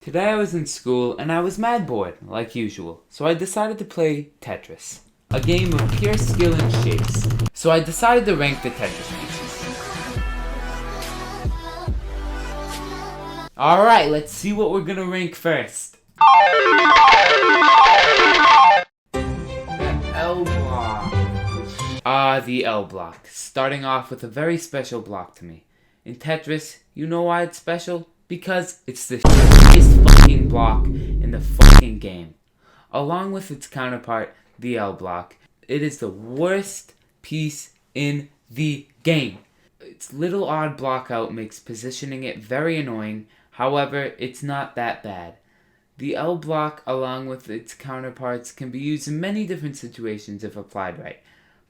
Today I was in school and I was mad bored, like usual, so I decided to play Tetris, a game of pure skill and shapes. So I decided to rank the Tetris pieces. Alright, let's see what we're gonna rank first. The L block. The L block, starting off with a very special block to me. In Tetris, you know why it's special? Because it's the shittiest fucking block in the fucking game. Along with its counterpart, the L block, it is the worst piece in the game. Its little odd block out makes positioning it very annoying, however, it's not that bad. The L block, along with its counterparts, can be used in many different situations if applied right.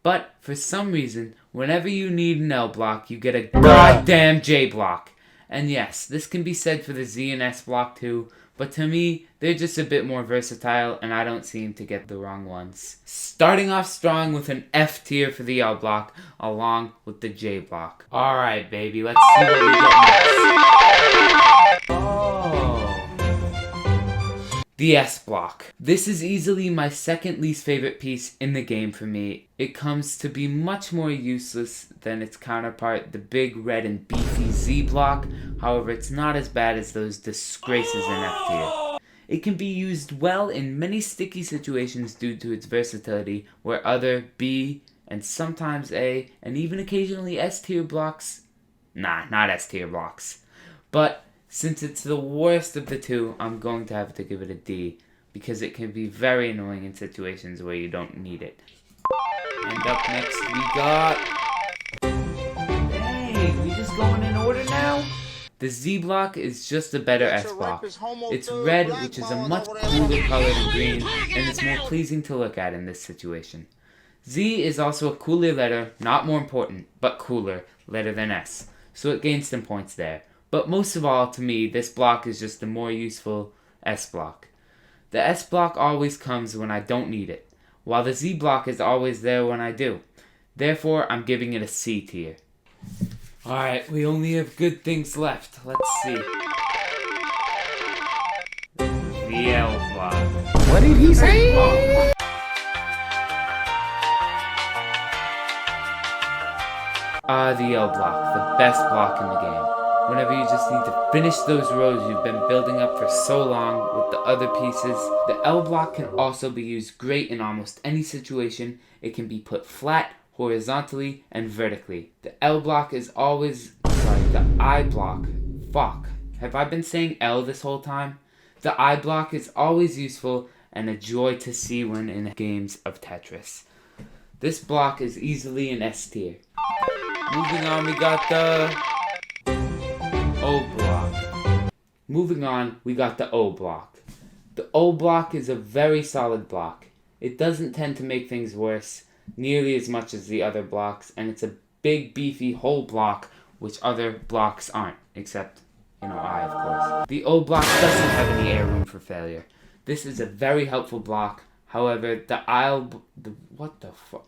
But, for some reason, whenever you need an L block, you get a goddamn J block. And yes, this can be said for the Z and S block too, but to me, they're just a bit more versatile and I don't seem to get the wrong ones. Starting off strong with an F tier for the L block, along with the J block. Alright baby, let's see what we get next. The S block. This is easily my second least favorite piece in the game for me. It comes to be much more useless than its counterpart, the big red and beefy Z block. However, it's not as bad as those disgraces in F tier. It can be used well in many sticky situations due to its versatility, where other B and sometimes A and even occasionally S tier blocks, not S tier blocks, but since it's the worst of the two, I'm going to have to give it a D, because it can be very annoying in situations where you don't need it. And up next we got... Dang, we just going in order now? The Z block is just a better S block. It's red, which is a much cooler color than green, and it's more pleasing to look at in this situation. Z is also a cooler letter, not more important, but cooler letter than S, so it gains some points there. But most of all, to me, this block is just a more useful S block. The S block always comes when I don't need it, while the Z block is always there when I do. Therefore, I'm giving it a C tier. Alright, we only have good things left. Let's see. The L block. What did he say? The L block, the best block in the game. Whenever you just need to finish those rows you've been building up for so long with the other pieces. The L block can also be used great in almost any situation. It can be put flat, horizontally, and vertically. The L block is always... the I block. Fuck. Have I been saying L this whole time? The I block is always useful and a joy to see when in games of Tetris. This block is easily an S tier. Moving on, we got the... O block. Moving on, we got the O block. The O block is a very solid block. It doesn't tend to make things worse nearly as much as the other blocks, and it's a big beefy whole block, which other blocks aren't, except, I of course. The O block doesn't have any air room for failure. This is a very helpful block. However,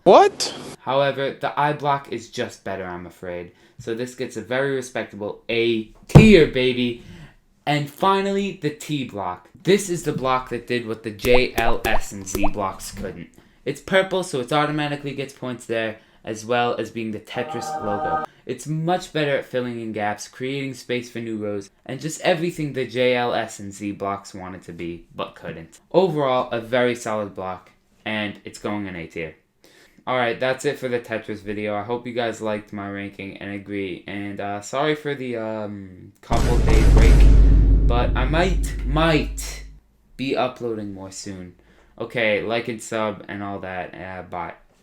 What? However, the I block is just better, I'm afraid. So this gets a very respectable A tier, baby. And finally, the T block. This is the block that did what the J, L, S, and Z blocks couldn't. It's purple, so it automatically gets points there, as well as being the Tetris logo. It's much better at filling in gaps, creating space for new rows, and just everything the J, L, S, and Z blocks wanted to be, but couldn't. Overall, a very solid block, and it's going in A tier. Alright, that's it for the Tetris video. I hope you guys liked my ranking and agree. And sorry for the couple day break, but I might be uploading more soon. Okay, like and sub and all that. Bye.